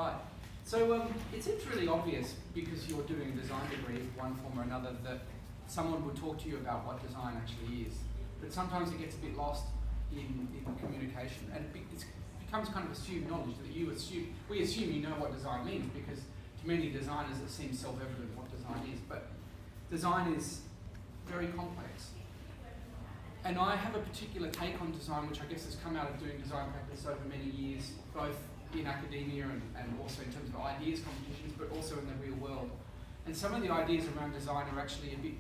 Right. So it seems really obvious, because you're doing a design degree of one form or another, that someone would talk to you about what design actually is. But sometimes it gets a bit lost in communication, and it becomes kind of assumed knowledge that we assume you know what design means, because to many designers it seems self-evident what design is, but design is very complex. And I have a particular take on design, which I guess has come out of doing design practice over many years, both in academia and also in terms of ideas competitions, but also in the real world. And some of the ideas around design are actually a bit,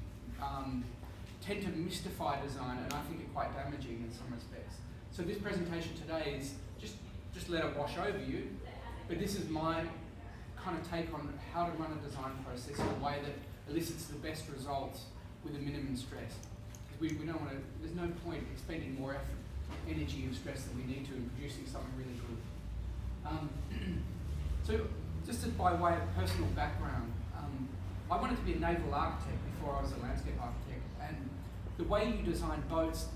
tend to mystify design, and I think are quite damaging in some respects. So this presentation today is just let it wash over you, but this is my kind of take on how to run a design process in a way that elicits the best results with a minimum stress. We don't want to, there's no point expending more effort, energy and stress than we need to in producing something really good. So just by way of personal background, I wanted to be a naval architect before I was a landscape architect, and the way you design boats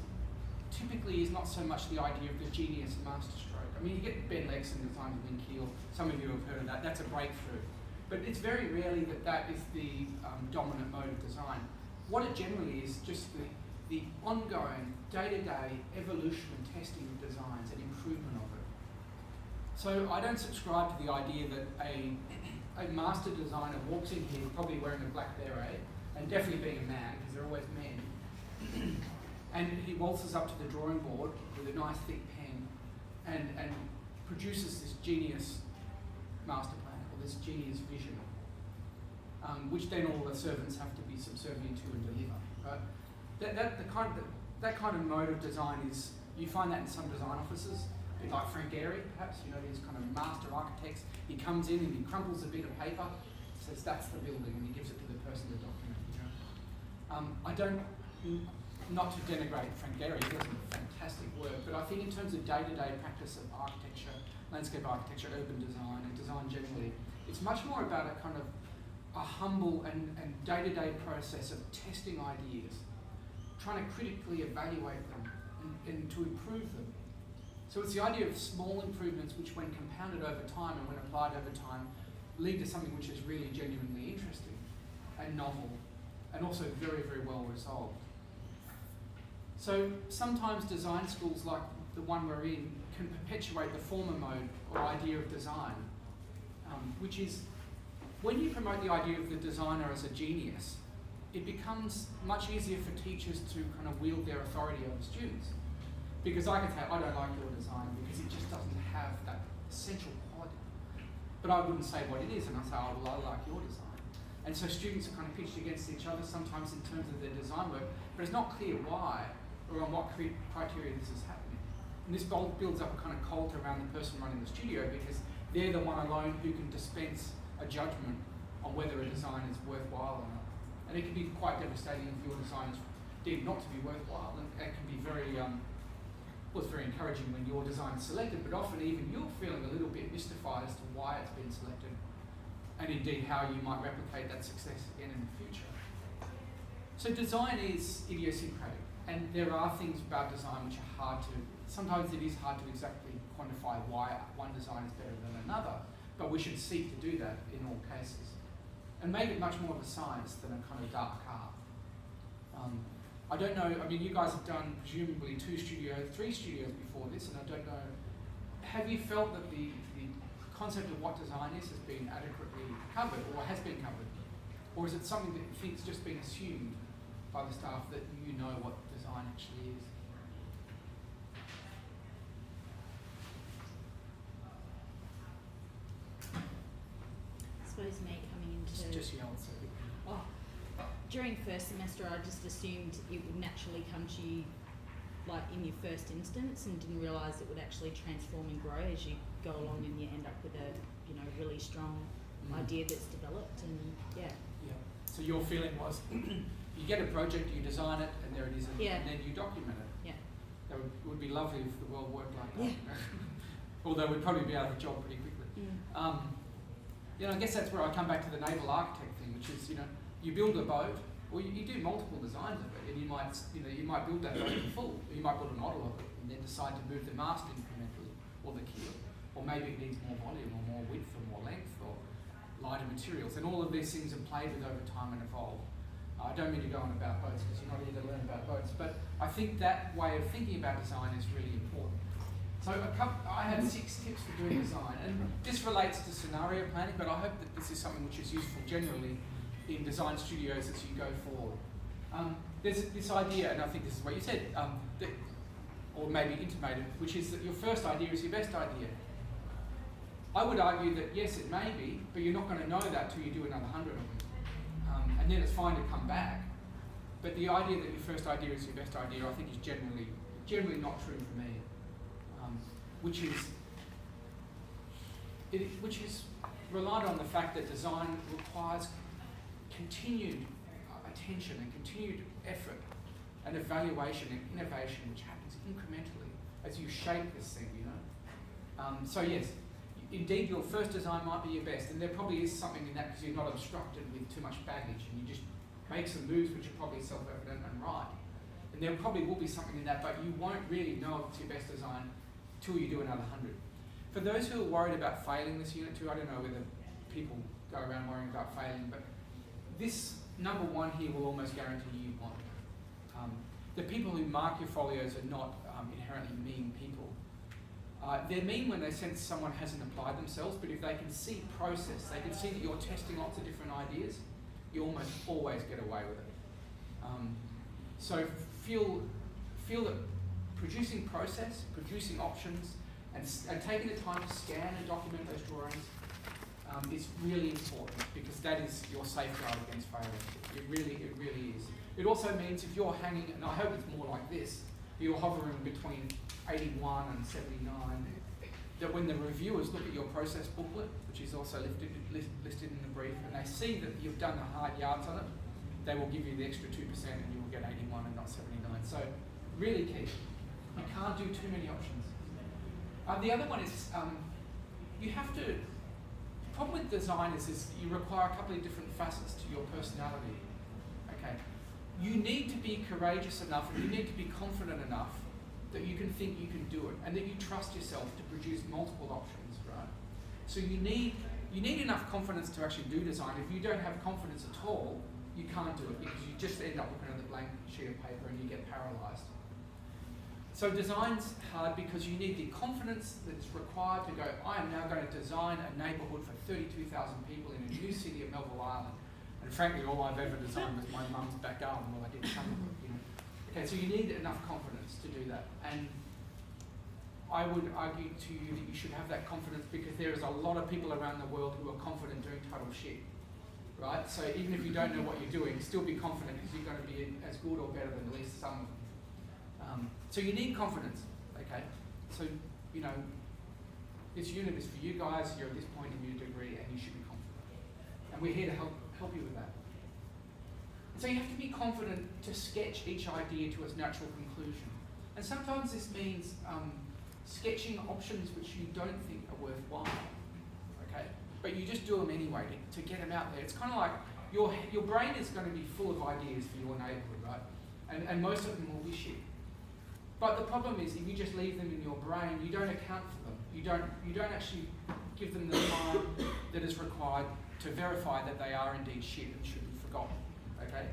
typically is not so much the idea of the genius masterstroke. I mean, you get Ben Legson designing the keel, some of you have heard of that, that's a breakthrough. But it's very rarely that is the dominant mode of design. What it generally is just the ongoing day-to-day evolution and testing of designs and improvement of it. So I don't subscribe to the idea that a master designer walks in here probably wearing a black beret, and definitely being a man, because they're always men, and he waltzes up to the drawing board with a nice thick pen and produces this genius master plan, or this genius vision, which then all the servants have to be subservient to and deliver. Right? That kind of mode of design is, you find that in some design offices, a bit like Frank Gehry, perhaps, you know, these kind of master architects. He comes in and he crumples a bit of paper, says that's the building, and he gives it to the person to document. You know? I don't, not to denigrate Frank Gehry, he does fantastic work, but I think in terms of day-to-day practice of architecture, landscape architecture, urban design, and design generally, it's much more about a kind of a humble and day-to-day process of testing ideas, trying to critically evaluate them and to improve them. So it's the idea of small improvements which, when compounded over time and when applied over time, lead to something which is really genuinely interesting and novel and also very, very well resolved. So sometimes design schools like the one we're in can perpetuate the former mode or idea of design, which is when you promote the idea of the designer as a genius, it becomes much easier for teachers to kind of wield their authority over students. Because I can say, I don't like your design because it just doesn't have that essential quality. But I wouldn't say what it is, and I say, oh, well, I like your design. And so students are kind of pitched against each other, sometimes in terms of their design work, but it's not clear why or on what criteria this is happening. And this builds up a kind of cult around the person running the studio, because they're the one alone who can dispense a judgment on whether a design is worthwhile or not. And it can be quite devastating if your design is deemed not to be worthwhile, and it can be very, well, it's very encouraging when your design is selected, but often even you're feeling a little bit mystified as to why it's been selected, and indeed how you might replicate that success again in the future. So design is idiosyncratic, and there are things about design which are hard to, sometimes it is hard to exactly quantify why one design is better than another, but we should seek to do that in all cases, and make it much more of a science than a kind of dark art. I don't know, I mean, you guys have done presumably 3 studios before this, and I don't know, have you felt that the concept of what design is has been adequately covered, or has been covered? Or is it something that you think has just been assumed by the staff that you know what design actually is? I suppose me coming into... Just yell, so. During first semester, I just assumed it would naturally come to you, like in your first instance, and didn't realise it would actually transform and grow as you go along, and you end up with a, you know, really strong idea that's developed, and yeah. Yeah. So your feeling was, you get a project, you design it, and there it is, and then you document it. Yeah. That would be lovely if the world worked like that. Yeah. Although we'd probably be out of a job pretty quickly. You know, I guess that's where I come back to the naval architect thing, which is, you know, you build a boat, or you do multiple designs of it, and you might build that boat in full, or you might build a model of it, and then decide to move the mast incrementally, or the keel, or maybe it needs more volume, or more width, or more lighter materials. And all of these things are played with over time and evolved. I don't mean to go on about boats because you're not here to learn about boats, but I think that way of thinking about design is really important. So I have 6 tips for doing design, and this relates to scenario planning, but I hope that this is something which is useful generally in design studios as you go forward. There's this idea, and I think this is what you said, that, or maybe intimated, which is that your first idea is your best idea. I would argue that yes, it may be, but you're not going to know that till you do another 100 of them. And then it's fine to come back. But the idea that your first idea is your best idea, I think, is generally not true for me. Which is relied on the fact that design requires continued attention and continued effort and evaluation and innovation, which happens incrementally as you shape this thing, you know. So yes, indeed your first design might be your best, and there probably is something in that because you're not obstructed with too much baggage and you just make some moves which are probably self-evident and right. And there probably will be something in that, but you won't really know if it's your best design till you do another 100. For those who are worried about failing this unit too, I don't know whether people go around worrying about failing, but this number 1 here will almost guarantee you won't. The people who mark your folios are not inherently mean people. They're mean when they sense someone hasn't applied themselves, but if they can see process, they can see that you're testing lots of different ideas, you almost always get away with it. So feel that producing process, producing options, and taking the time to scan and document those drawings is really important, because that is your safeguard against failure. It really is. It also means if you're hanging, and I hope it's more like this, you're hovering between 81 and 79, that when the reviewers look at your process booklet, which is also listed in the brief, and they see that you've done the hard yards on it, they will give you the extra 2% and you will get 81 and not 79. So really key. You can't do too many options. The other one is you have to, the problem with design is you require a couple of different facets to your personality. Okay. You need to be courageous enough and you need to be confident enough that you can think you can do it and that you trust yourself to produce multiple options, right? So you need enough confidence to actually do design. If you don't have confidence at all, you can't do it because you just end up looking at the blank sheet of paper and you get paralyzed. So design's hard because you need the confidence that's required to go, I am now going to design a neighbourhood for 32,000 people in a new city of Melville Island. And frankly, all I've ever designed was my mum's back garden while I did something, you know. Okay, so you need enough confidence to do that. And I would argue to you that you should have that confidence because there is a lot of people around the world who are confident doing total shit, right? So even if you don't know what you're doing, still be confident because you're going to be as good or better than at least some of them. So you need confidence, okay? So, you know, this unit is for you guys, you're at this point in your degree and you should be confident. And we're here to help you with that. So you have to be confident to sketch each idea to its natural conclusion. And sometimes this means sketching options which you don't think are worthwhile, okay? But you just do them anyway to get them out there. It's kind of like your brain is going to be full of ideas for your neighbourhood, right? And most of them will be shit. But the problem is if you just leave them in your brain, you don't account for them. You don't actually give them the time that is required to verify that they are indeed shit and should be forgotten, okay?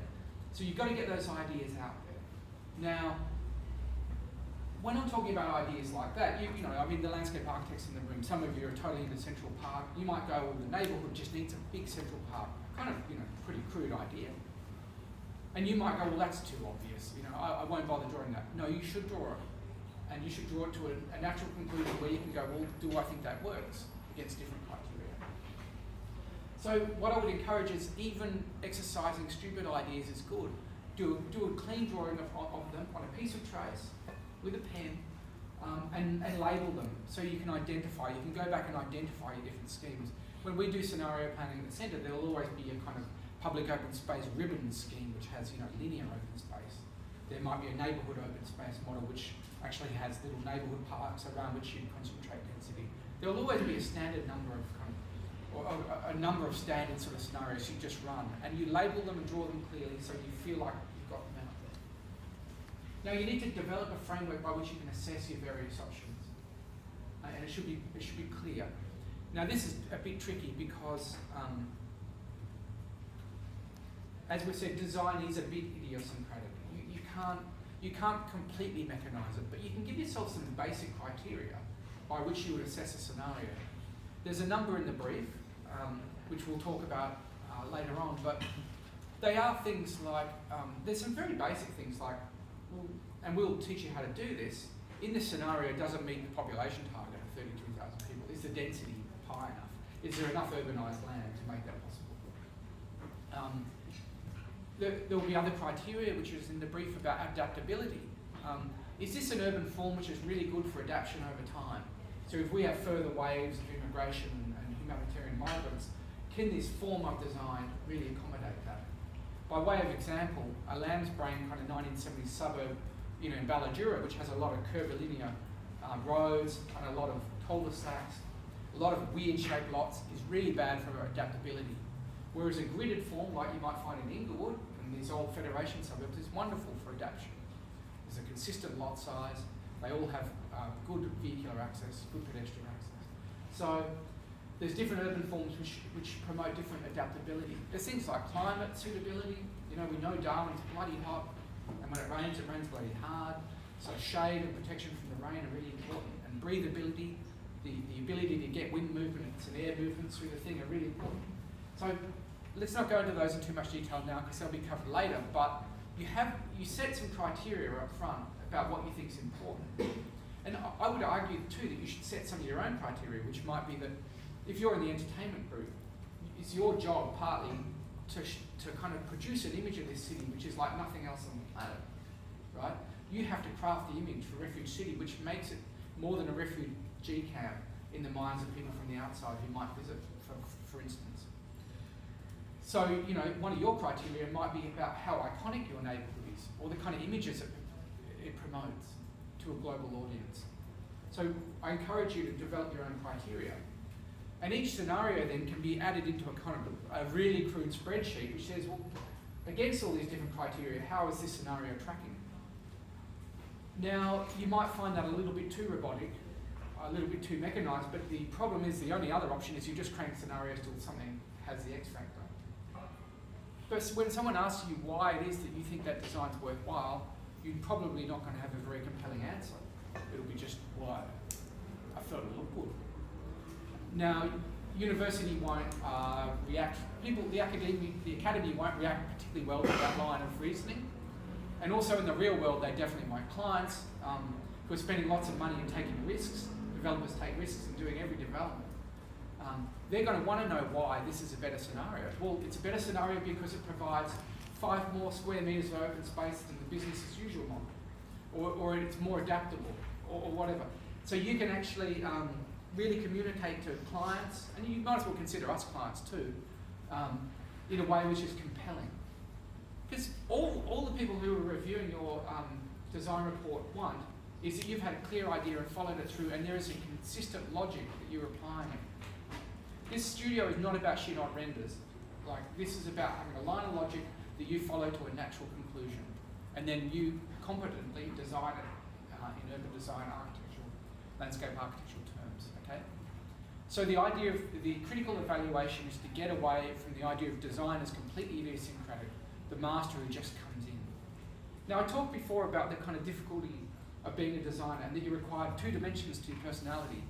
So you've got to get those ideas out there. Now, when I'm talking about ideas like that, you know, I mean, the landscape architects in the room, some of you are totally into Central Park. You might go, well, the neighbourhood just needs a big Central Park. Kind of, you know, pretty crude idea. And you might go, well, that's too obvious. You know, I won't bother drawing that. No, you should draw it. And you should draw it to a natural conclusion where you can go, well, do I think that works against different criteria? So what I would encourage is even exercising stupid ideas is good. Do a clean drawing of them on a piece of trace with a pen and label them so you can identify. You can go back and identify your different schemes. When we do scenario planning at the centre, there will always be a kind of public open space ribbon scheme which has, you know, linear open space. There might be a neighbourhood open space model which actually has little neighbourhood parks around which you concentrate density. There will always be a standard number of a number of standard sort of scenarios you just run, and you label them and draw them clearly so you feel like you've got them out there. Now you need to develop a framework by which you can assess your various options, and it should be clear. Now this is a bit tricky because, as we said, design is a bit idiosyncratic. You can't completely mechanise it, but you can give yourself some basic criteria by which you would assess a scenario. There's a number in the brief, which we'll talk about later on, but they are things like, there's some very basic things like, and we'll teach you how to do this. In this scenario, it doesn't meet the population target of 32,000 people. Is the density high enough? Is there enough urbanised land to make that possible? There will be other criteria, which is in the brief about adaptability. Is this an urban form which is really good for adaptation over time? So if we have further waves of immigration and humanitarian migrants, can this form of design really accommodate that? By way of example, a Lambsbrain kind of 1970s suburb, in Balladura, which has a lot of curvilinear roads and a lot of cul-de-sacs, a lot of weird shaped lots, is really bad for adaptability. Whereas a gridded form, like you might find in Inglewood, and these old Federation suburbs, is wonderful for adaptation. There's a consistent lot size, they all have good vehicular access, good pedestrian access. So there's different urban forms which promote different adaptability. There's things like climate suitability. We know Darwin's bloody hot, and when it rains bloody hard. So shade and protection from the rain are really important. And breathability, the ability to get wind movements and air movements through the thing are really important. So let's not go into those in too much detail now because they'll be covered later, but you set some criteria up front about what you think is important. And I would argue too that you should set some of your own criteria, which might be that if you're in the entertainment group, it's your job partly to kind of produce an image of this city which is like nothing else on the planet, right? You have to craft the image for Refuge City, which makes it more than a refugee camp in the minds of people from the outside who might visit, for instance. So, one of your criteria might be about how iconic your neighbourhood is, or the kind of images it promotes to a global audience. So I encourage you to develop your own criteria. And each scenario then can be added into a kind of a really crude spreadsheet which says, well, against all these different criteria, how is this scenario tracking? Now, you might find that a little bit too robotic, a little bit too mechanised, but the problem is the only other option is you just crank scenarios till something has the X factor. But when someone asks you why it is that you think that design's worthwhile, you're probably not going to have a very compelling answer. It'll be just, why? I thought it looked good. Now, university won't react, the academy won't react particularly well to that line of reasoning. And also in the real world, they definitely won't. Clients who are spending lots of money and taking risks, developers take risks in doing every development, they're going to want to know why this is a better scenario. Well, it's a better scenario because it provides 5 more square metres of open space than the business as usual model, or it's more adaptable, or whatever. So you can actually really communicate to clients, and you might as well consider us clients too, in a way which is compelling. Because all the people who are reviewing your design report want is that you've had a clear idea and followed it through, and there is a consistent logic that you're applying it. This studio is not about shit-hot renders. Like, this is about having a line of logic that you follow to a natural conclusion, and then you competently design it in urban design, landscape architectural terms, okay? So the idea of the critical evaluation is to get away from the idea of design as completely idiosyncratic, the master who just comes in. Now, I talked before about the kind of difficulty of being a designer and that you require 2 dimensions to your personality.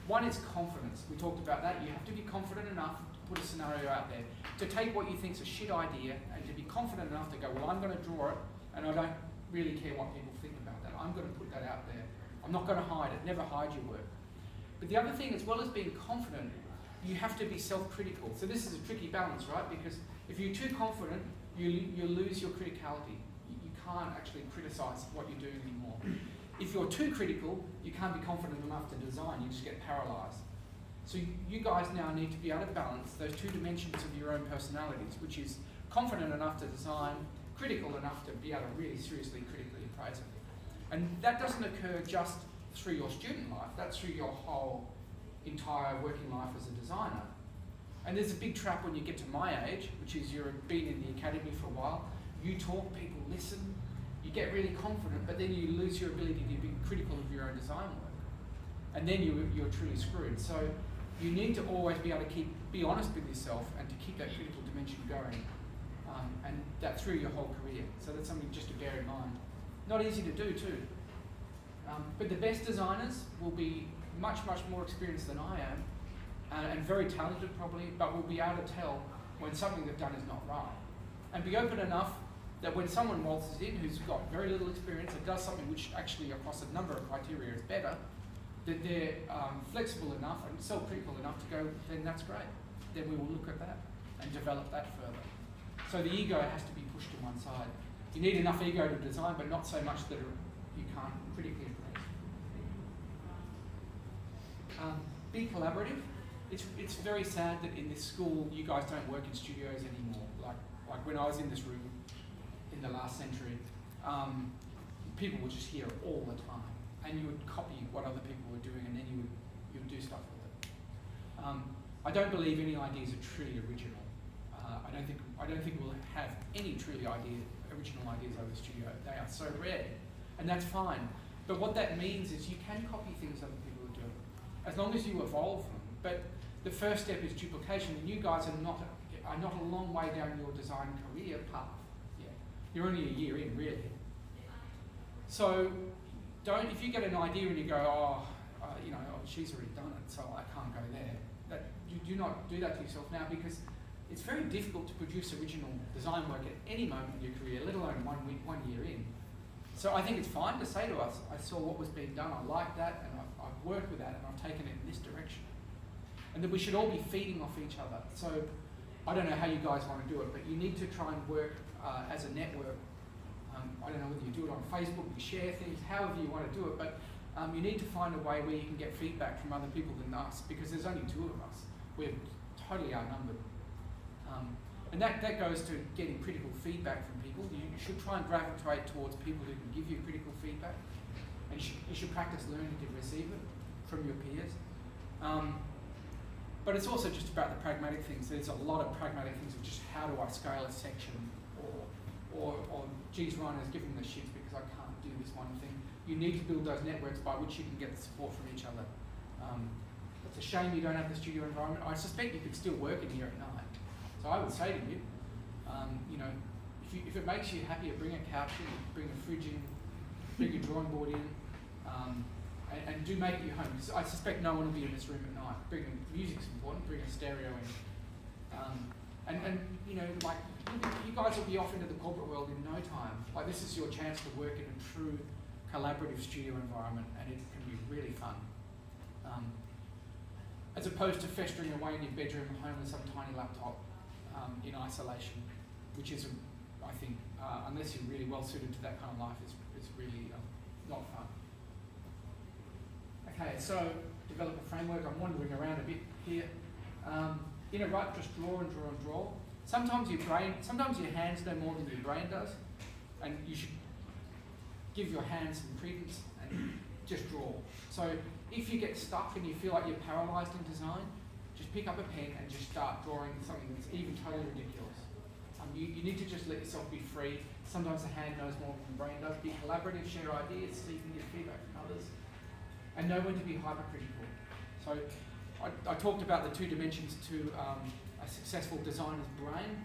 One is confidence. We talked about that. You have to be confident enough to put a scenario out there, to take what you think is a shit idea and to be confident enough to go, well, I'm going to draw it and I don't really care what people think about that. I'm going to put that out there. I'm not going to hide it. Never hide your work. But the other thing, as well as being confident, you have to be self-critical. So this is a tricky balance, right? Because if you're too confident, you lose your criticality. You can't actually criticise what you're doing anymore. If you're too critical, you can't be confident enough to design. You just get paralysed. So you guys now need to be able to balance those 2 dimensions of your own personalities, which is confident enough to design, critical enough to be able to really seriously critically appraise it. And that doesn't occur just through your student life, that's through your whole entire working life as a designer. And there's a big trap when you get to my age, which is you've been in the academy for a while, you talk, people listen, you get really confident, but then you lose your ability to be critical of your own design work. And then you're truly screwed. So you need to always be able to be honest with yourself and to keep that critical dimension going, and that through your whole career. So that's something just to bear in mind. Not easy to do too. But the best designers will be much more experienced than I am, and very talented probably, but will be able to tell when something they've done is not right. And be open enough that when someone waltzes in who's got very little experience and does something which actually across a number of criteria is better, that they're flexible enough and self-critical enough to go, then that's great. Then we will look at that and develop that further. So the ego has to be pushed to one side. You need enough ego to design, but not so much that you can't critically appraise. Be collaborative. It's very sad that in this school you guys don't work in studios anymore. Like when I was in this room in the last century, people would just hear all the time, and you would copy what other people were doing, and then you would do stuff with it. I don't believe any ideas are truly original. I don't think we'll have any truly original ideas over the studio. They are so rare, and that's fine. But what that means is you can copy things other people are doing, as long as you evolve them. But the first step is duplication, and you guys are not a long way down your design career path. Yeah, you're only a year in, really. So if you get an idea and you go, she's already done it, so I can't go there. You do not do that to yourself now, because it's very difficult to produce original design work at any moment in your career, let alone 1 year in. So I think it's fine to say to us, I saw what was being done, I like that, and I've worked with that, and I've taken it in this direction. And that we should all be feeding off each other. So I don't know how you guys want to do it, but you need to try and work as a network. I don't know whether you do it on Facebook, you share things, however you want to do it, but you need to find a way where you can get feedback from other people than us, because there's only 2 of us. We're totally outnumbered. And that goes to getting critical feedback from people. You should try and gravitate towards people who can give you critical feedback, and you should practice learning to receive it from your peers. But it's also just about the pragmatic things. There's a lot of pragmatic things of just how do I scale a section, or geez, Ryan has given me the shits because I can't do this one thing. You need to build those networks by which you can get the support from each other. It's a shame you don't have the studio environment. I suspect you could still work in here at night. So I would say to you, if it makes you happier, bring a couch in, bring a fridge in, bring a drawing board in, and do make it your home. Because I suspect no one will be in this room at night. Music's important. Bring a stereo in, you guys will be off into the corporate world in no time. Like, this is your chance to work in a true collaborative studio environment, and it can be really fun. As opposed to festering away in your bedroom at home with some tiny laptop in isolation, which is, I think, unless you're really well suited to that kind of life, it's really not fun. Okay, so develop a framework. I'm wandering around a bit here. In a rut, just draw and draw and draw. Sometimes your hands know more than your brain does, and you should give your hands some credence and just draw. So if you get stuck and you feel like you're paralysed in design, just pick up a pen and just start drawing something that's even totally ridiculous. You need to just let yourself be free. Sometimes the hand knows more than the brain does. Be collaborative, share ideas so you can get feedback from others, and know when to be hypercritical. So I talked about the 2 dimensions to a successful designer's brain.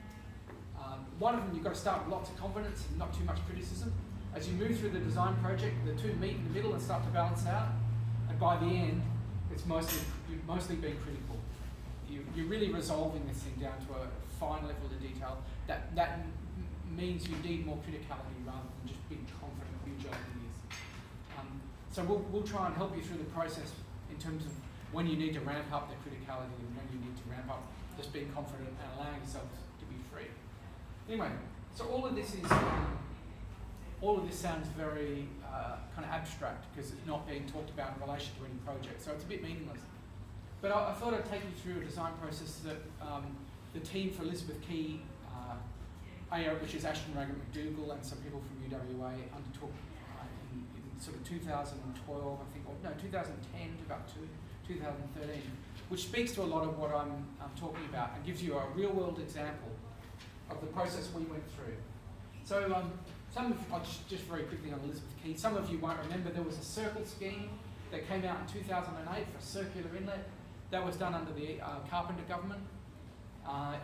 One of them, you've got to start with lots of confidence and not too much criticism. As you move through the design project, the 2 meet in the middle and start to balance out. And by the end, it's mostly being critical. You're really resolving this thing down to a fine level of detail. That means you need more criticality rather than just being confident of huge ideas. So we'll try and help you through the process in terms of when you need to ramp up the criticality and when you need to ramp up just being confident and allowing yourself to be free. Anyway, so all of this sounds very kind of abstract because it's not being talked about in relation to any project, so it's a bit meaningless. But I thought I'd take you through a design process that the team for Elizabeth Key, which is Ashton Ragan McDougall, and some people from UWA undertook in sort of 2012, I think, or no, 2010 to about 2013, which speaks to a lot of what I'm talking about and gives you a real-world example of the process we went through. So I'll just very quickly on Elizabeth Key, some of you won't remember there was a circle scheme that came out in 2008 for circular inlet. That was done under the Carpenter government.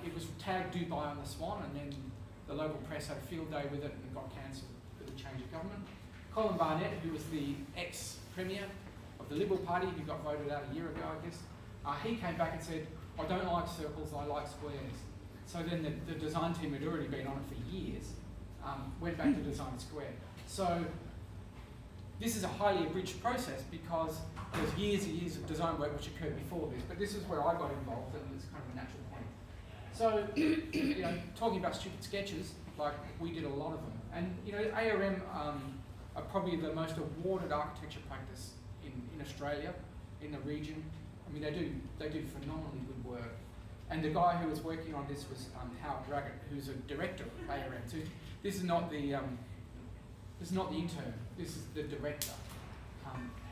It was tagged Dubai on the Swan, and then the local press had a field day with it and it got cancelled with the change of government. Colin Barnett, who was the ex-premier of the Liberal Party, who got voted out a year ago, I guess, he came back and said, I don't like circles, I like squares. So then the design team had already been on it for years, went back to design a square. So this is a highly abridged process because there's years and years of design work which occurred before this, but this is where I got involved and it's kind of a natural point. So, you know, talking about stupid sketches, like we did a lot of them. And, you know, ARM are probably the most awarded architecture practice in Australia, in the region. I mean, they do phenomenally good work. And the guy who was working on this was Howard Draggett, who's a director of ARM. So this is not the intern. This is the director.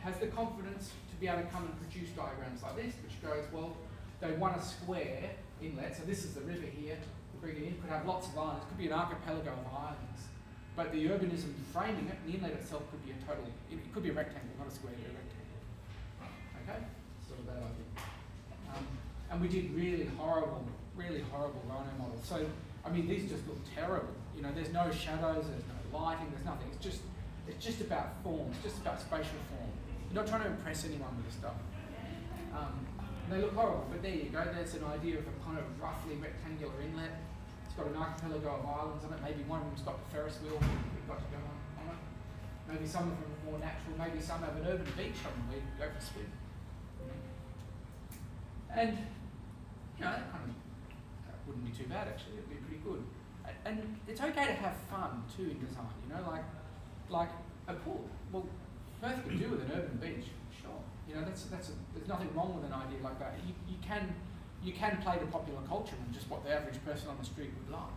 Has the confidence to be able to come and produce diagrams like this, which goes, well, they want a square inlet. So this is the river here. We bring it in. Could have lots of islands. Could be an archipelago of islands. But the urbanism framing it, the inlet itself could be a total. It could be a rectangle, not a square, but a rectangle. Okay, sort of that idea. And we did really horrible rhino models. So, I mean, these just look terrible. You know, there's no shadows, there's no lighting, there's nothing. It's just about form, it's just about spatial form. You're not trying to impress anyone with this stuff. They look horrible, but there you go. There's an idea of a kind of roughly rectangular inlet. It's got an archipelago of islands on it. Maybe one of them's got the Ferris wheel we've got to go on it. Maybe some of them are more natural. Maybe some have an urban beach on them where you can go for a swim. And, you know, that kind of wouldn't be too bad actually. It'd be pretty good. And it's okay to have fun too in design. You know, like a pool. Well, Perth could do with an urban beach, sure. You know, there's nothing wrong with an idea like that. You can play to popular culture and just what the average person on the street would like.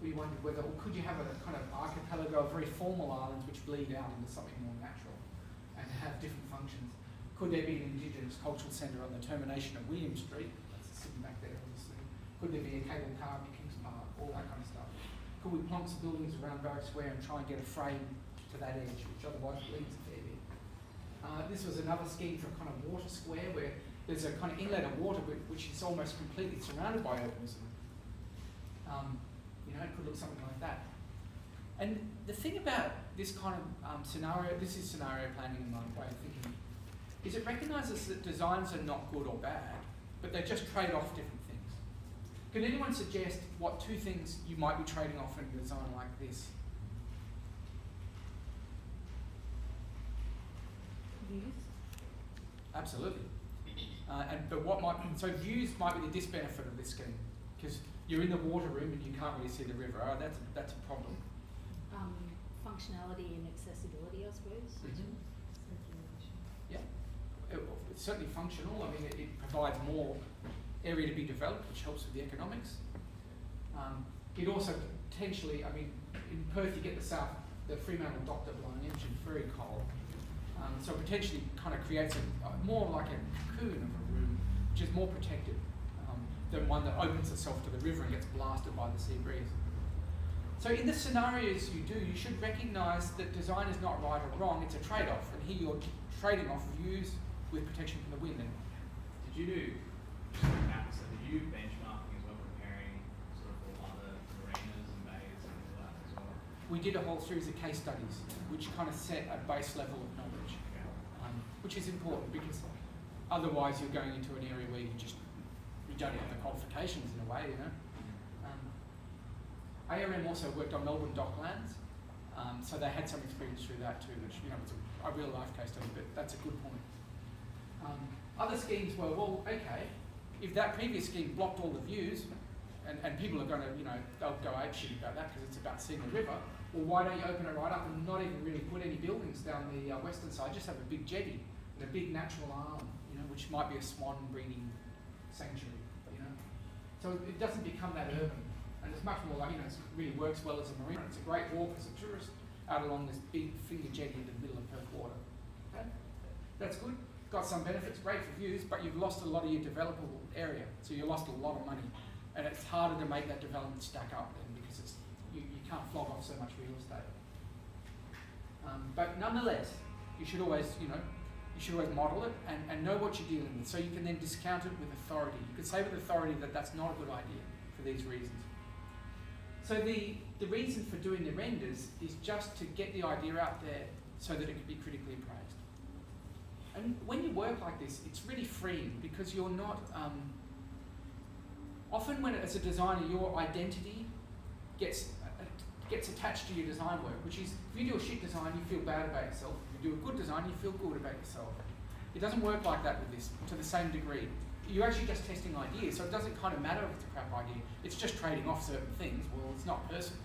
We wondered whether, or could you have a kind of archipelago of very formal islands which bleed out into something more natural and have different functions? Could there be an Indigenous cultural centre on the termination of William Street? That's sitting back there, obviously. Could there be a cable car at Kings Park? All that kind of stuff. Could we plonk some buildings around Barrack Square and try and get a frame to that edge, which otherwise bleeds a fair bit? This was another scheme for a kind of water square where there's a kind of inlet of water which is almost completely surrounded by urbanism. You know, it could look something like that. And the thing about this kind of scenario, this is scenario planning in my way of thinking, is it recognises that designs are not good or bad, but they just trade off different things. Can anyone suggest what two things you might be trading off in a design like this? Views. Absolutely. So views might be the disbenefit of this scheme, because you're in the water room and you can't really see the river. Oh, that's a problem. Functionality and accessibility, I suppose. Mm-hmm. Yeah, it's certainly functional. I mean, it provides more area to be developed, which helps with the economics. It also potentially, I mean, in Perth you get the Fremantle Doctor blowing in, which is very cold. So potentially kind of creates more like a cocoon of a room, which is more protected than one that opens itself to the river and gets blasted by the sea breeze. So in the scenarios you do, you should recognise that design is not right or wrong, it's a trade-off. And here you're trading off views with protection from the wind. Did you do maps? So did you benchmarking as well, comparing sort of all other marinas and bays and all that as well? We did a whole series of case studies which kind of set a base level of knowledge, which is important because otherwise you're going into an area where you don't have the qualifications in a way, you know. ARM also worked on Melbourne Docklands, so they had some experience through that too, which, you know, it's a real life case study, but that's a good point. Other schemes were, well, okay, if that previous scheme blocked all the views, and people are going to, you know, they'll go apeshit about that because it's about seeing the river, well, why don't you open it right up and not even really put any buildings down the western side, just have a big jetty and a big natural island, you know, which might be a swan breeding sanctuary, you know. So it doesn't become that urban. And it's much more like, you know, it really works well as a marina. It's a great walk as a tourist out along this big finger jetty into the middle of Perth water. Okay? That's good. Got some benefits, great for views, but you've lost a lot of your developable area. So you lost a lot of money. And it's harder to make that development stack up then because you can't flog off so much real estate. But nonetheless, you should always, you know, You should always model it and know what you're dealing with, so you can then discount it with authority. You could say with authority that that's not a good idea for these reasons. So the reason for doing the renders is just to get the idea out there so that it can be critically appraised. And when you work like this, it's really freeing because you're not... often when as a designer, your identity gets attached to your design work, which is, if you do a shit design, you feel bad about yourself. If you do a good design, you feel good about yourself. It doesn't work like that with this, to the same degree. You're actually just testing ideas, so it doesn't kind of matter if it's a crap idea. It's just trading off certain things. Well, it's not personal.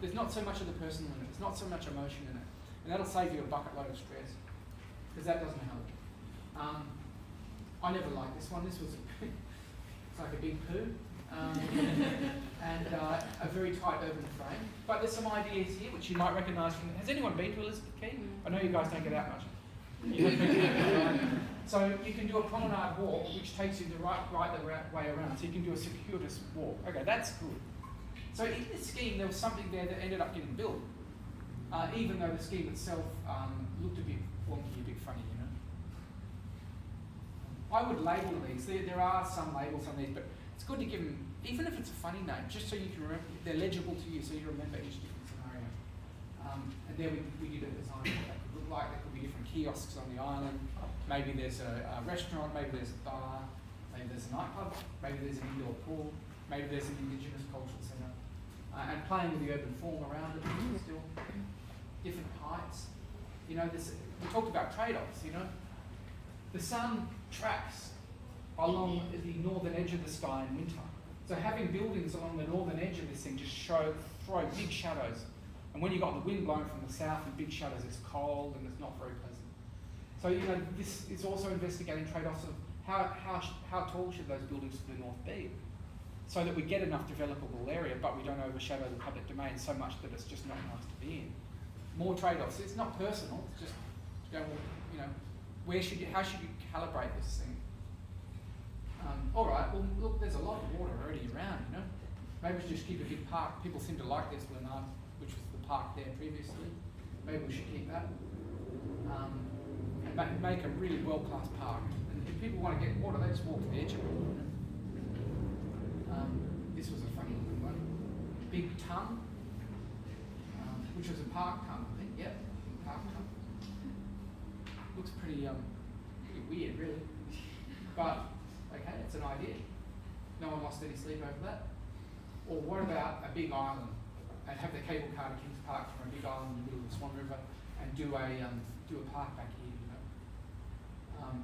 There's not so much of the personal in it. There's not so much emotion in it. And that'll save you a bucket load of stress, because that doesn't help. I never liked this one. This was it's like a big poo. And a very tight urban frame. But there's some ideas here which you might recognise from... Has anyone been to Elizabeth Quay? I know you guys don't get out much. So you can do a promenade walk which takes you the right way around. So you can do a circuitous walk. Okay, that's good. So in this scheme there was something there that ended up getting built. Even though the scheme itself looked a bit wonky, a bit funny, you know. I would label these. There are some labels on these, but it's good to give them, even if it's a funny name, just so you can remember, they're legible to you, so you remember each different scenario. And there we did a design of what that could look like. There could be different kiosks on the island. Maybe there's a restaurant, maybe there's a bar, maybe there's a nightclub, maybe there's an indoor pool, maybe there's an Indigenous cultural centre. And playing with the urban form around it still. Different heights. You know, we talked about trade-offs, you know. The sun tracks along the northern edge of the sky in winter. So having buildings along the northern edge of this thing just throw big shadows. And when you've got the wind blowing from the south and big shadows, it's cold and it's not very pleasant. So, you know, this is also investigating trade-offs of how tall should those buildings to the north be, so that we get enough developable area, but we don't overshadow the public domain so much that it's just not nice to be in. More trade-offs. It's not personal. It's just, you know, how should you calibrate this thing? All right. Well, look, there's a lot of water already around. You know, maybe we should just keep a big park. People seem to like this Leonard, which was the park there previously. Maybe we should keep that. And make a really world-class park. And if people want to get water, they just walk to the edge of it. You know? This was a funny looking one. Big tongue, which was a park tongue, I think. Yep, park tongue. Looks pretty weird, really. But okay, it's an idea. No one lost any sleep over that. Or what about a big island and have the cable car to Kings Park from a big island in the middle of the Swan River and do a park back here, you know?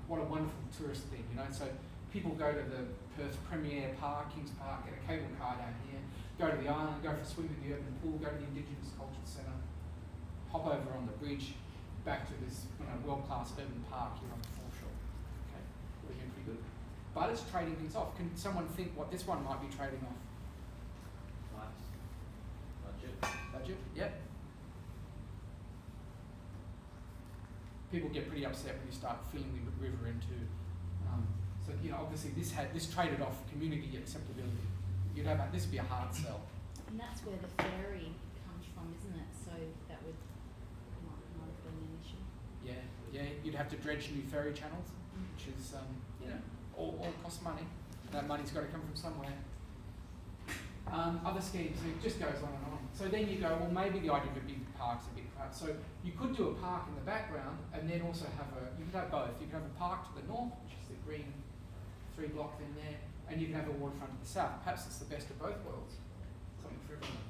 What a wonderful tourist thing, you know? So people go to the Perth Premier Park, Kings Park, get a cable car down here, go to the island, go for a swim in the urban pool, go to the Indigenous Cultural Centre, hop over on the bridge, back to this, you know, world-class urban park here on the foreshore. Okay, would have been pretty good. But it's trading things off. Can someone think what this one might be trading off? Budget? Yep. People get pretty upset when you start filling the river into. So you know, obviously this traded off community acceptability. You'd have this would be a hard sell. And that's where the ferry comes from, isn't it? So that would might have been an issue. Yeah. You'd have to dredge new ferry channels, which is you know, all costs money. That money's got to come from somewhere. Other schemes, it just goes on and on. So then you go, well, maybe the idea of a big park's a bit crap. So you could do a park in the background and then also you could have both. You could have a park to the north, which is the green 3-block thing there, and you can have a waterfront to the south. Perhaps it's the best of both worlds. Something for everyone.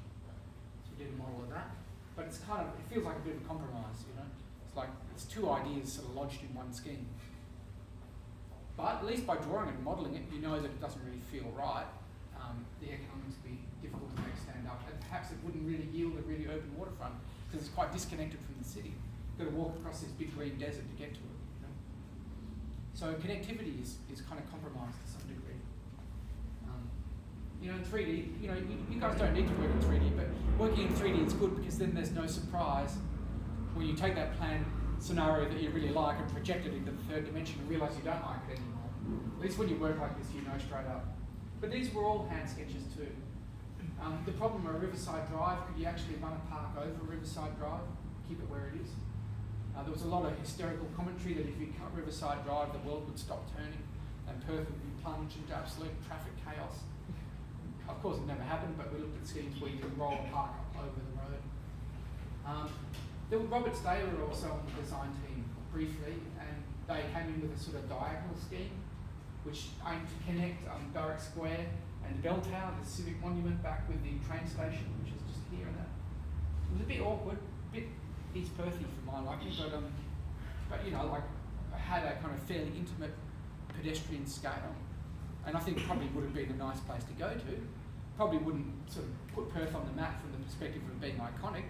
So we did a model of that. But it's it feels like a bit of a compromise, you know? It's like, it's two ideas sort of lodged in one scheme. But at least by drawing it and modelling it, you know that it doesn't really feel right. The economics would be difficult to make stand up, and perhaps it wouldn't really yield a really open waterfront because it's quite disconnected from the city. You've got to walk across this big green desert to get to it. You know? So connectivity is kind of compromised to some degree. You know, in 3D, you know, you guys don't need to work in 3D, but working in 3D is good because then there's no surprise when you take that plan scenario that you really like and project it into the third dimension and realise you don't like it anymore. At least when you work like this, you know straight up. But these were all hand sketches too. The problem of Riverside Drive, could you actually run a park over Riverside Drive, keep it where it is? There was a lot of hysterical commentary that if you cut Riverside Drive, the world would stop turning and Perth would be plunged into absolute traffic chaos. Of course, it never happened, but we looked at schemes where you could roll a park up over the road. Robert Stayer were also on the design team briefly, and they came in with a sort of diagonal scheme, which aimed to connect Barrack Square and the bell tower, the civic monument, back with the train station, which is just here and that. It was a bit awkward, a bit East Perthy for my liking, but you know, like, I had a kind of fairly intimate pedestrian scale, and I think probably would have been a nice place to go to. Probably wouldn't sort of put Perth on the map from the perspective of being iconic,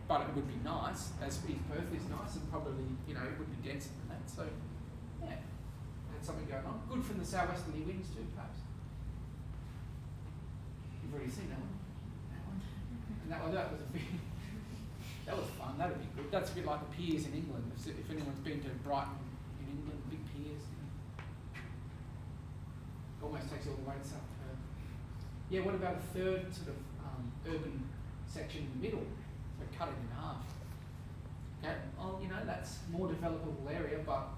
but it would be nice, as East Perth is nice, and probably, you know, it would be denser than that. So, yeah, had something going on. Good from the southwesterly winds too, perhaps. You've already seen that one. And that was a big. That was fun. That would be good. That's a bit like the piers in England. If anyone's been to Brighton in England, big piers. Almost takes you all the way to South Perth. Yeah, what about a third sort of urban section in the middle? So cut it in half. Okay, well, you know, that's more developable area, but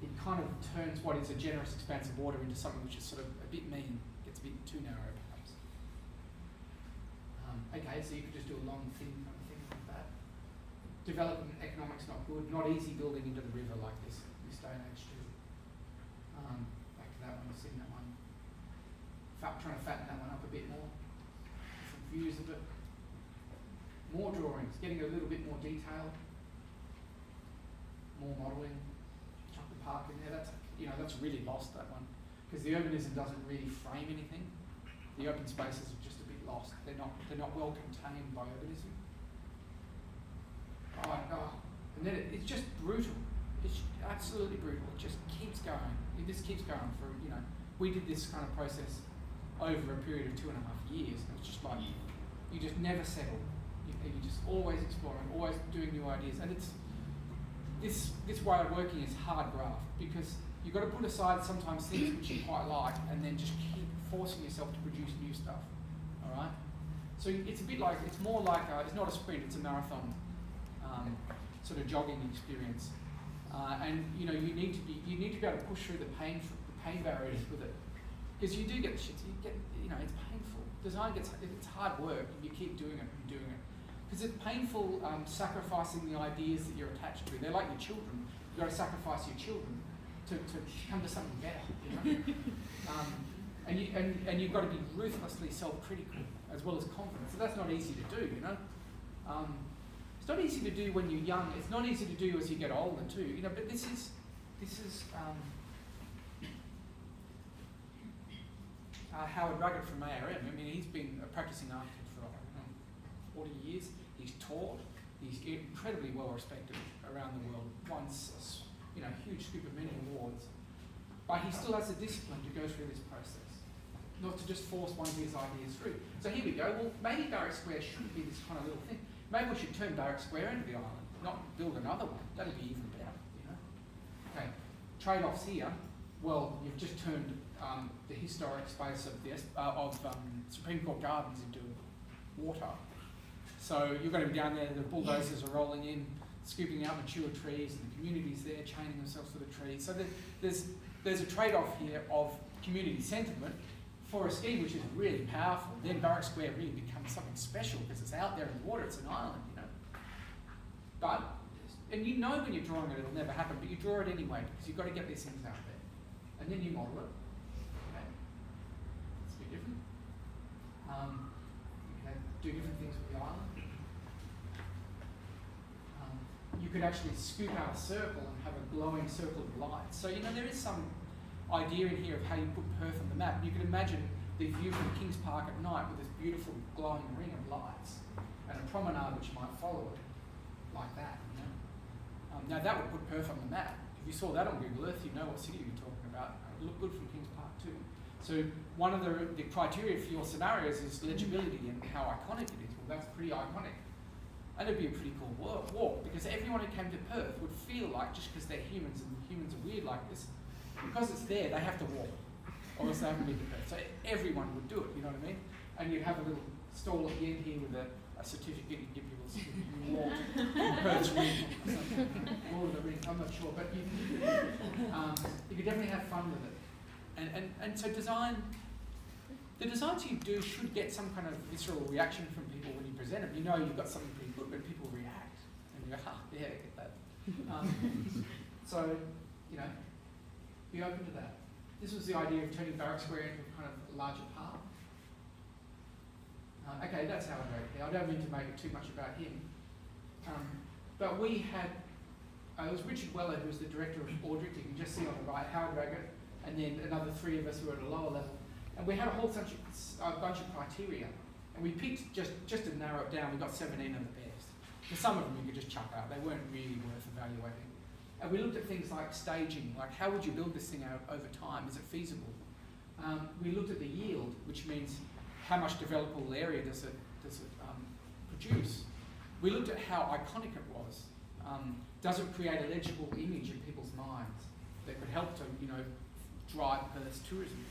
it kind of turns what is a generous expanse of water into something which is sort of a bit mean, gets a bit too narrow perhaps. Okay, so you could just do a long, thin kind of thing like that. Development economics not good, not easy building into the river like this day and age too. Back to that one, you've seen that one. Trying to fatten that one up a bit more. Some views of it. More drawings, getting a little bit more detail. More modelling. Chuck the park in there. That's, you know, that's really lost, that one, because the urbanism doesn't really frame anything. The open spaces are just a bit lost. They're not well contained by urbanism. And then it's just brutal. It's absolutely brutal. It just keeps going. It just keeps going for, you know, we did this kind of process over a period of 2.5 years, and it's just like, you just never settle. You're just always exploring, always doing new ideas, and it's, this way of working is hard graft, because you've got to put aside sometimes things which you quite like, and then just keep forcing yourself to produce new stuff, all right? So it's a bit like, it's more like, it's not a sprint, it's a marathon, sort of jogging experience. And you know, you need to be able to push through the pain barriers with it, because you do get the shit. You know, it's painful. Design it's hard work. You keep doing it and doing it, because it's painful sacrificing the ideas that you're attached to. They're like your children. You've got to sacrifice your children to come to something better. You know, and you've got to be ruthlessly self-critical as well as confident. So that's not easy to do. You know. It's not easy to do when you're young. It's not easy to do as you get older too. You know, but this is Howard Ruggett from ARM. I mean, he's been a practicing architect for 40 years. He's taught. He's incredibly well respected around the world. Won a huge scoop of many awards. But he still has the discipline to go through this process, not to just force one of his ideas through. So here we go. Well, maybe Barrack Square shouldn't be this kind of little thing. Maybe we should turn Barrack Square into the island, not build another one. That'd be even better, you know. Okay, trade-offs here. Well, you've just turned the historic space of the Supreme Court Gardens into water. So you're going to be down there. The bulldozers are rolling in, scooping out mature trees, and the community's there, chaining themselves to the trees. So there's a trade-off here of community sentiment for a scheme which is really powerful. Then Barrack Square really becomes something special because it's out there in the water, it's an island, you know. But, and you know when you're drawing it, it'll never happen, but you draw it anyway because you've got to get these things out there. And then you model it. Okay. It's a bit different. You can do different things with the island. You could actually scoop out a circle and have a glowing circle of light. So, you know, there is some idea in here of how you put Perth on the map. You can imagine the view from Kings Park at night with this beautiful glowing ring of lights and a promenade which might follow it like that. You know? Now that would put Perth on the map. If you saw that on Google Earth, you'd know what city you're talking about. It would look good from Kings Park too. So one of the criteria for your scenarios is legibility and how iconic it is. Well, that's pretty iconic. And it'd be a pretty cool walk, because everyone who came to Perth would feel like, just because they're humans and humans are weird like this, because it's there, they have to walk, or else they haven't been to Perth. So everyone would do it, you know what I mean? And you'd have a little stall at the end here with a a certificate, you give people a certificate, you walk Perth's Ring or something, Lord of the Ring, I'm not sure, but you could definitely have fun with it. And so the designs you do should get some kind of visceral reaction from people when you present them. You know you've got something pretty good, but people react, and you go, yeah, I get that. So, you know, be open to that. This was the idea of turning Barrack Square into a kind of larger park. Okay, that's how I wrote it. I don't mean to make it too much about him. But we had, it was Richard Weller, who was the director of Audric. You can just see on the right, Howard Raggett, and then another 3 of us who were at a lower level. And we had a bunch of criteria. And we picked, just to narrow it down, we got 17 of the best. For some of them you could just chuck out. They weren't really worth evaluating. And we looked at things like staging, like how would you build this thing out over time? Is it feasible? We looked at the yield, which means how much developable area does it produce. We looked at how iconic it was. Does it create a legible image in people's minds that could help to, you know, drive Perth's tourism,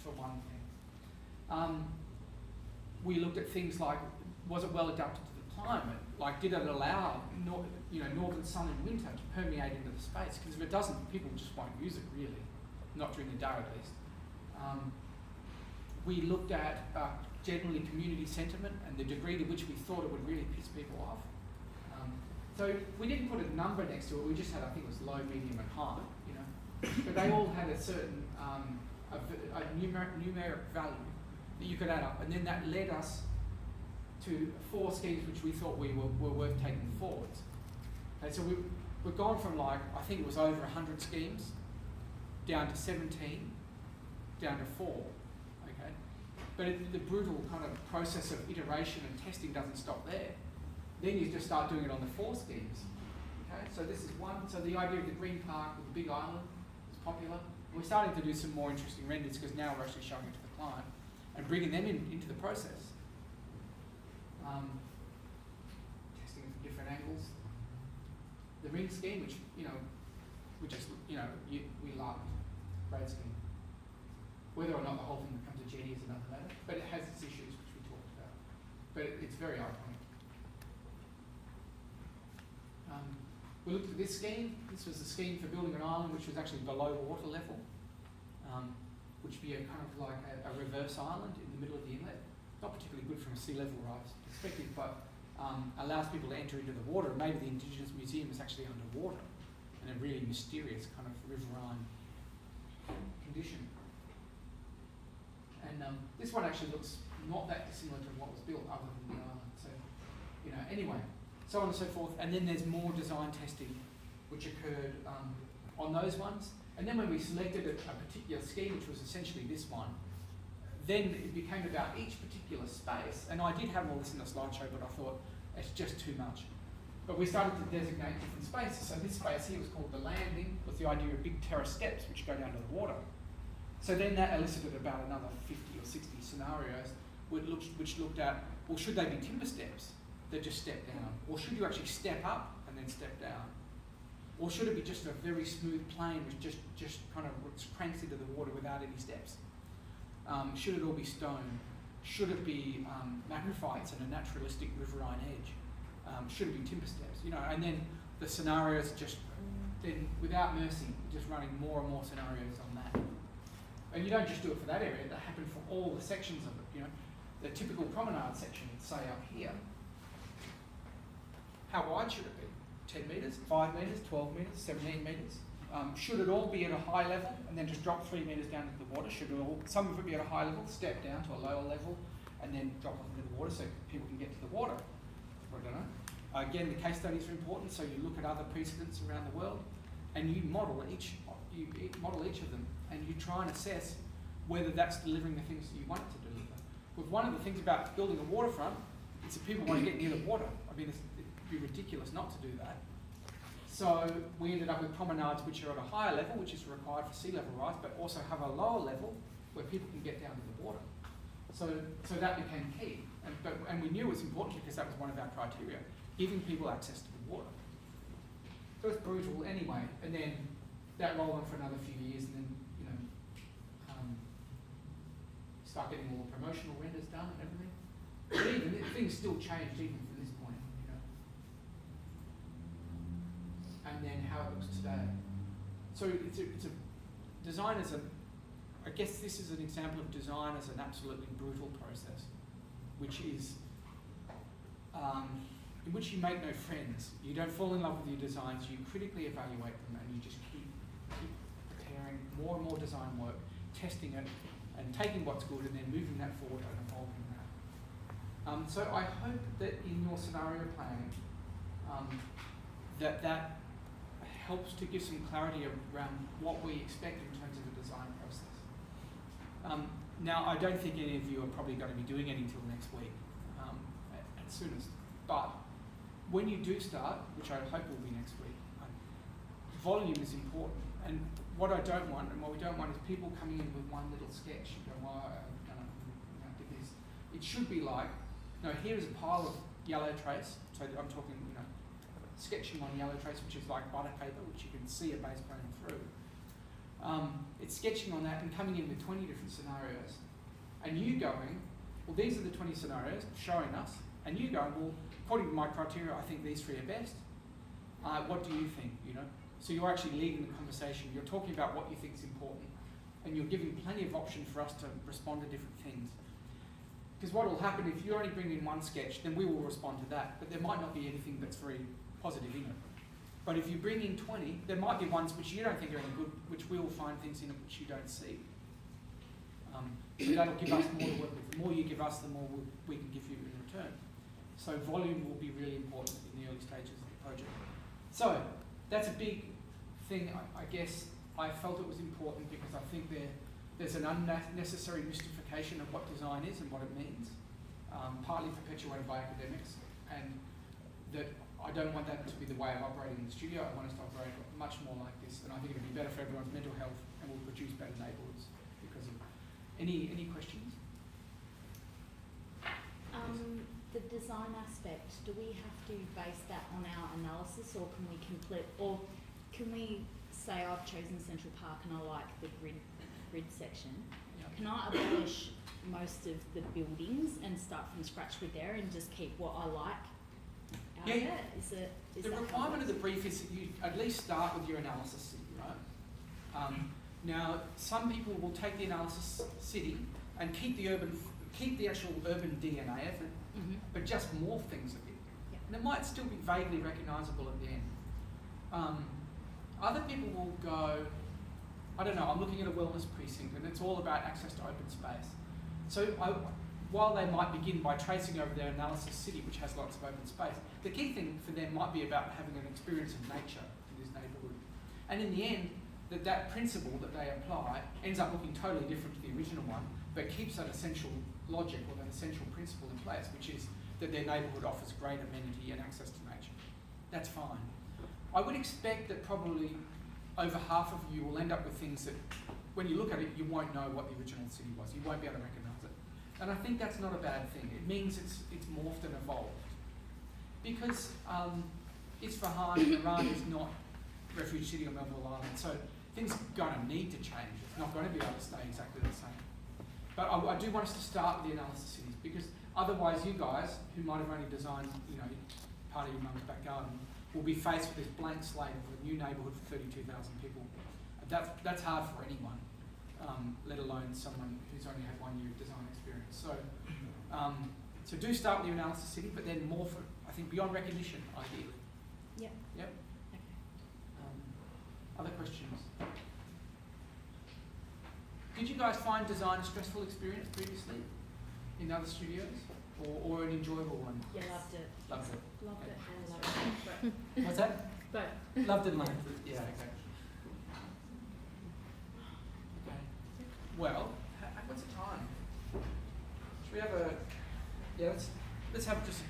for one thing. We looked at things like, was it well adapted to the climate? Like, did it allow northern sun in winter to permeate into the space? Because if it doesn't, people just won't use it really, not during the day at least. We looked at generally community sentiment and the degree to which we thought it would really piss people off. So we didn't put a number next to it. We just had, I think it was low, medium, and high. You know, but they all had a certain a numeric value that you could add up, and then that led us to 4 schemes which we thought were worth taking forwards. Okay, so we've gone from, like, I think it was over 100 schemes down to 17, down to 4. Okay, but the brutal kind of process of iteration and testing doesn't stop there. Then you just start doing it on the 4 schemes. Okay, so this is one. So the idea of the green park with the big island is popular. We're starting to do some more interesting renders because now we're actually showing it to the client and bringing them into the process. Testing it from different angles. The ring scheme, which we loved, great scheme. Whether or not the whole thing becomes a jetty is another matter, but it has its issues, which we talked about. But it's very iconic. We looked at this scheme. This was a scheme for building an island which was actually below water level, which would be a kind of like a reverse island in the middle of the inlet. Not particularly good from a sea level rise perspective, but allows people to enter into the water. Maybe the Indigenous Museum is actually underwater in a really mysterious kind of riverine condition. And this one actually looks not that dissimilar to what was built other than the island. So, you know, anyway, so on and so forth. And then there's more design testing which occurred on those ones. And then when we selected a particular scheme, which was essentially this one, then it became about each particular space. And I did have all this in the slideshow, but I thought it's just too much. But we started to designate different spaces. So this space here was called the landing, with the idea of big terrace steps which go down to the water. So then that elicited about another 50 or 60 scenarios which looked at, well, should they be timber steps that just step down? Or should you actually step up and then step down? Or should it be just a very smooth plane which just kind of cranks into the water without any steps? Should it all be stone? Should it be macrophytes and a naturalistic riverine edge? Should it be timber steps? You know, and then the scenarios just, then without mercy, just running more and more scenarios on that. And you don't just do it for that area, that happened for all the sections of it, you know. The typical promenade section, say up here, how wide should it be? 10 metres, 5 metres, 12 metres, 17 metres? Should it all be at a high level and then just drop 3 metres down into the water? Should it all, some of it be at a high level, step down to a lower level, and then drop off into the water so people can get to the water? I don't know. Again, the case studies are important, so you look at other precedents around the world, and you model each of them, and you try and assess whether that's delivering the things that you want it to deliver. With one of the things about building a waterfront, is that people want to get near the water. I mean, it'd be ridiculous not to do that. So we ended up with promenades which are at a higher level, which is required for sea level rise, but also have a lower level where people can get down to the water. So that became key, and we knew it was important because that was one of our criteria, giving people access to the water. So it's brutal anyway, and then that rolled on for another few years, and then start getting all the promotional renders done and everything. But even things still changed even from this point, you know. And then how it looks today. So it's a design as a, I guess this is an example of design as an absolutely brutal process, which is in which you make no friends. You don't fall in love with your designs, you critically evaluate them, and you just keep preparing more and more design work, testing it, and taking what's good and then moving that forward and evolving that. So I hope that in your scenario planning, that helps to give some clarity around what we expect in terms of the design process. Now, I don't think any of you are probably going to be doing it until next week, at soonest, but when you do start, which I hope will be next week, volume is important. And what I don't want, and what we don't want, is people coming in with one little sketch and go, well, I'm going to do this. It should be like, no, here is a pile of yellow trace. So I'm talking, you know, sketching on yellow trace, which is like butter paper, which you can see a base going through. It's sketching on that and coming in with 20 different scenarios. And you going, well, these are the 20 scenarios, showing us. And you going, well, according to my criteria, I think these three are best. What do you think, you know? So you're actually leading the conversation. You're talking about what you think is important. And you're giving plenty of option for us to respond to different things. Because what will happen if you only bring in one sketch, then we will respond to that. But there might not be anything that's very positive in it. But if you bring in 20, there might be ones which you don't think are any good, which we will find things in it which you don't see. So that'll give us more to work with. The more you give us, the more we can give you in return. So volume will be really important in the early stages of the project. So that's a big thing. I guess I felt it was important because I think there's an unnecessary mystification of what design is and what it means, partly perpetuated by academics, and that I don't want that to be the way of operating in the studio. I want us to operate much more like this, and I think it'll be better for everyone's mental health and will produce better neighbourhoods because of it. Any questions? The design aspect, do we have to base that on our analysis, or can we say I've chosen Central Park and I like the grid section? Yep. Can I abolish most of the buildings and start from scratch with there and just keep what I like out of it? The requirement of the brief is that you at least start with your analysis city, right? Now, some people will take the analysis city and keep the actual urban DNA of it, but just morph things a bit. Yep. And it might still be vaguely recognisable at the end. Other people will go, I don't know, I'm looking at a wellness precinct and it's all about access to open space. So while they might begin by tracing over their analysis city, which has lots of open space, the key thing for them might be about having an experience of nature in this neighbourhood. And in the end, that principle that they apply ends up looking totally different to the original one, but keeps that essential logic or that essential principle in place, which is that their neighbourhood offers great amenity and access to nature. That's fine. I would expect that probably over half of you will end up with things that, when you look at it, you won't know what the original city was. You won't be able to recognise it. And I think that's not a bad thing. It means it's morphed and evolved. Because Isfahan, Iran is not Refuge City or Melville Island, so things are going to need to change. It's not going to be able to stay exactly the same. But I do want us to start with the analysis cities, because otherwise you guys, who might have only designed, you know, part of your mum's back garden, will be faced with this blank slate of a new neighbourhood for 32,000 people. That's hard for anyone, let alone someone who's only had 1 year of design experience. So do start with your analysis city, but then more for, I think, beyond recognition, ideally. Yep. Yep. Okay. Other questions? Did you guys find design a stressful experience previously in other studios, or an enjoyable one? Yeah, loved it. Loved it. Loved Okay. it and loved it. What's that? But Loved it and loved it. Yeah, okay. Okay. Well, what's the time? Should we have a... Yeah, let's have just